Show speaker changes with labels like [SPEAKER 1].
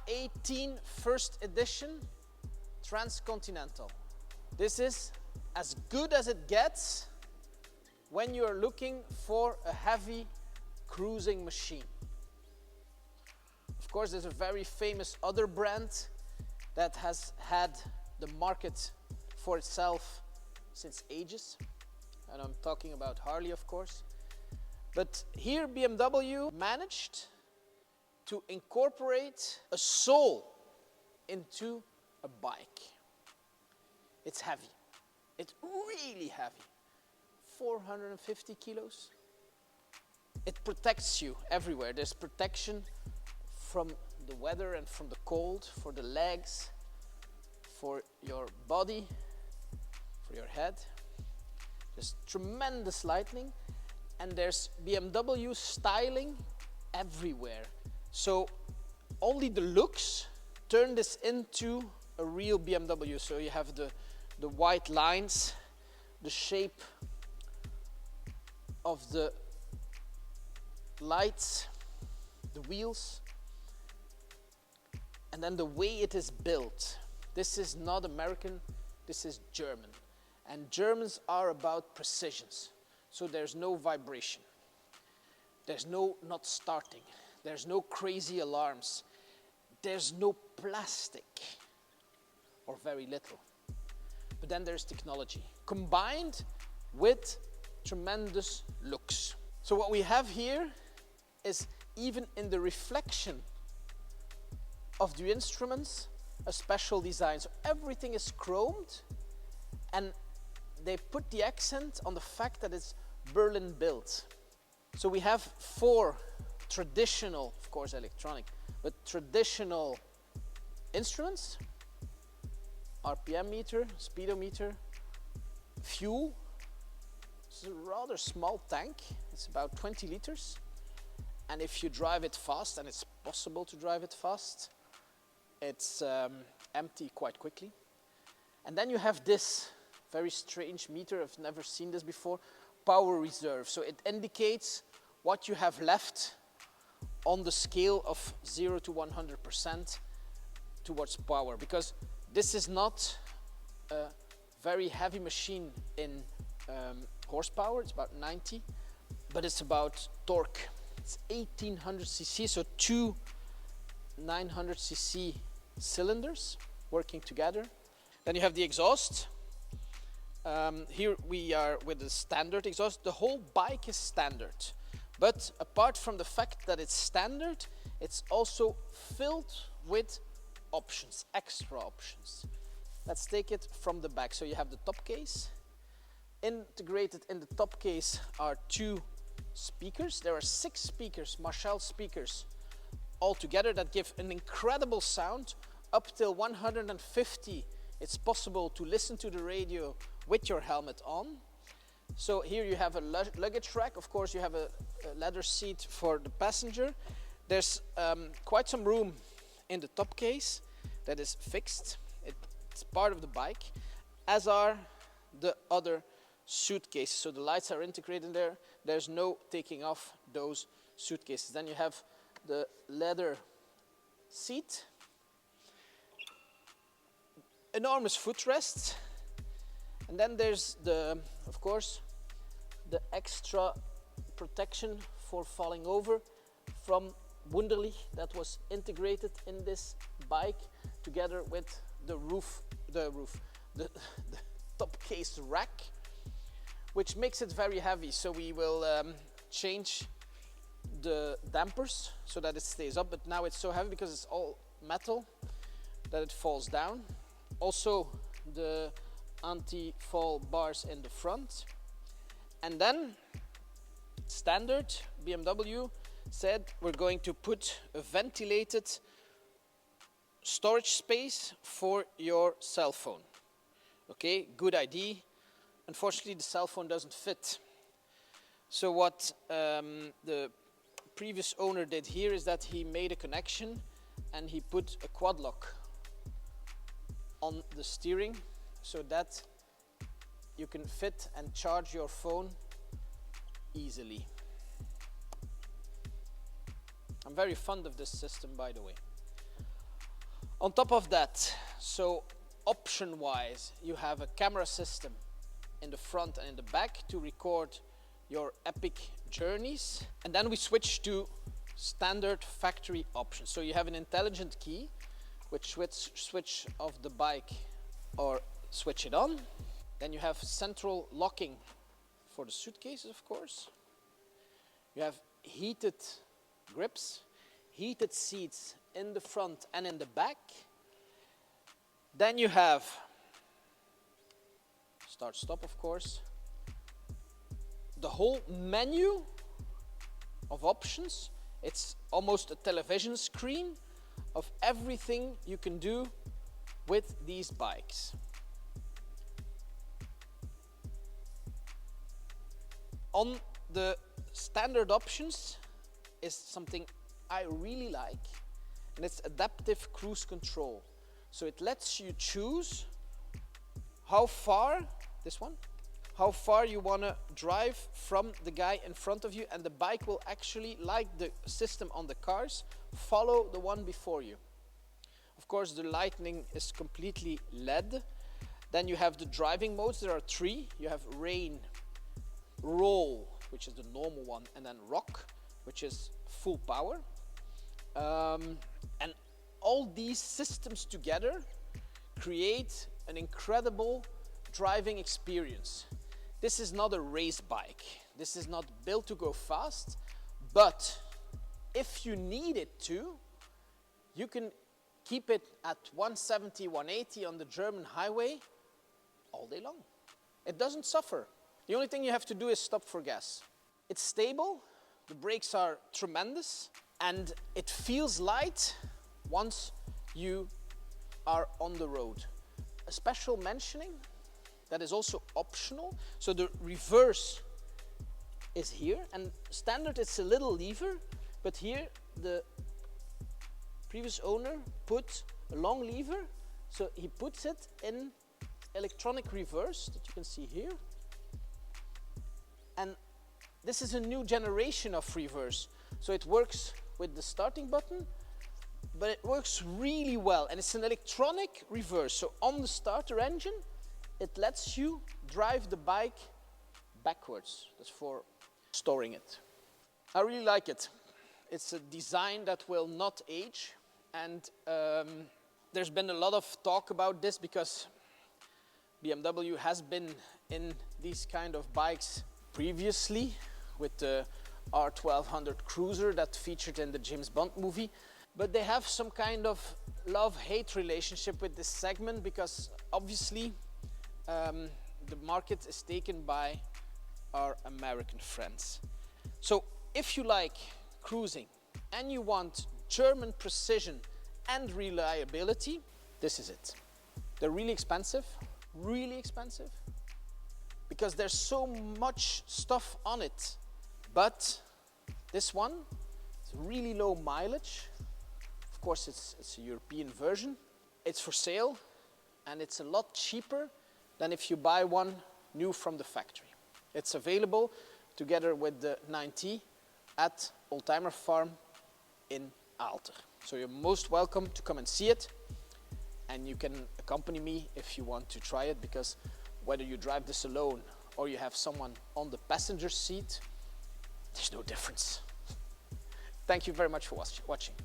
[SPEAKER 1] R18 first edition Transcontinental. This is as good as it gets when you're looking for a heavy cruising machine. Of course, there's a very famous other brand that has had the market for itself since ages, and I'm talking about Harley, of course. But here BMW managed to incorporate a soul into a bike. It's heavy. It's really heavy. 450 kilos. It protects you everywhere. There's protection from the weather and from the cold, for the legs, for your body, for your head. There's tremendous lighting, and there's BMW styling everywhere. So only the looks turn this into a real BMW. So you have the white lines, the shape of the lights, the wheels, and then the way it is built. This is not American, this is German. And Germans are about precisions. So there's no vibration. There's no not starting. There's no crazy alarms. There's no plastic, or very little. But then there's technology, combined with tremendous looks. So what we have here is, even in the reflection of the instruments, a special design. So everything is chromed, and they put the accent on the fact that it's Berlin built. So we have 4 traditional, of course electronic, but traditional instruments: RPM meter, speedometer, fuel. It's a rather small tank. It's about 20 liters. And if you drive it fast, and it's possible to drive it fast, it's empty quite quickly. And then you have this very strange meter. I've never seen this before. Power reserve. So it indicates what you have left on the scale of 0 to 100% towards power. Because this is not a very heavy machine in horsepower. It's about 90. But it's about torque. It's 1800 cc, so 2 900 cc cylinders working together. Then you have the exhaust. Here we are with the standard exhaust. The whole bike is standard. But apart from the fact that it's standard, it's also filled with options, extra options. Let's take it from the back. So you have the top case. Integrated in the top case are 2 speakers. There are 6 speakers, Marshall speakers, all together, that give an incredible sound. Up till 150, it's possible to listen to the radio with your helmet on. So here you have a luggage rack. Of course, you have a leather seat for the passenger. There's quite some room in the top case that is fixed. It's part of the bike, as are the other suitcases. So the lights are integrated in there. There's no taking off those suitcases. Then you have the leather seat, enormous footrests, and then there's of course, the extra protection for falling over from Wunderlich that was integrated in this bike, together with the top case rack, which makes it very heavy. So we will change the dampers so that it stays up, but now it's so heavy because it's all metal that it falls down. Also the anti-fall bars in the front. And then standard BMW said we're going to put a ventilated storage space for your cell phone. Okay, good idea. Unfortunately, the cell phone doesn't fit. So what the previous owner did here is that he made a connection and he put a quad lock on the steering so that you can fit and charge your phone easily. I'm very fond of this system, by the way. On top of that, so option-wise, you have a camera system in the front and in the back to record your epic journeys. And then we switch to standard factory options. So you have an intelligent key, which switch off the bike or switch it on. Then you have central locking for the suitcases, of course. You have heated grips, heated seats in the front and in the back. Then you have start stop, of course. The whole menu of options. It's almost a television screen of everything you can do with these bikes. On the standard options is something I really like, and it's adaptive cruise control. So it lets you choose how far, this one, how far you want to drive from the guy in front of you, and the bike will actually, like the system on the cars, follow the one before you. Of course, the lighting is completely LED. Then you have the driving modes. There are 3. You have rain, roll, which is the normal one, and then rock, which is full power. And all these systems together create an incredible driving experience. This is not a race bike. This is not built to go fast, but if you need it to, you can keep it at 170, 180 on the German highway all day long. It doesn't suffer. The only thing you have to do is stop for gas. It's stable, the brakes are tremendous, and it feels light once you are on the road. A special mentioning that is also optional. So the reverse is here, and standard it's a little lever, but here the previous owner put a long lever, so he puts it in electronic reverse that you can see here. And this is a new generation of reverse, so it works with the starting button, but it works really well, and it's an electronic reverse. So on the starter engine, it lets you drive the bike backwards. That's for storing it. I really like it. It's a design that will not age, and there's been a lot of talk about this because BMW has been in these kind of bikes previously with the R1200 Cruiser that featured in the James Bond movie. But they have some kind of love-hate relationship with this segment because obviously the market is taken by our American friends. So if you like cruising and you want German precision and reliability, this is it. They're really expensive, because there's so much stuff on it. But this one, it's really low mileage. Of course, it's a European version. It's for sale, and it's a lot cheaper than if you buy one new from the factory. It's available together with the 9T at Oldtimer Farm in Aalter. So you're most welcome to come and see it, and you can accompany me if you want to try it, because whether you drive this alone or you have someone on the passenger seat, there's no difference. Thank you very much for watching.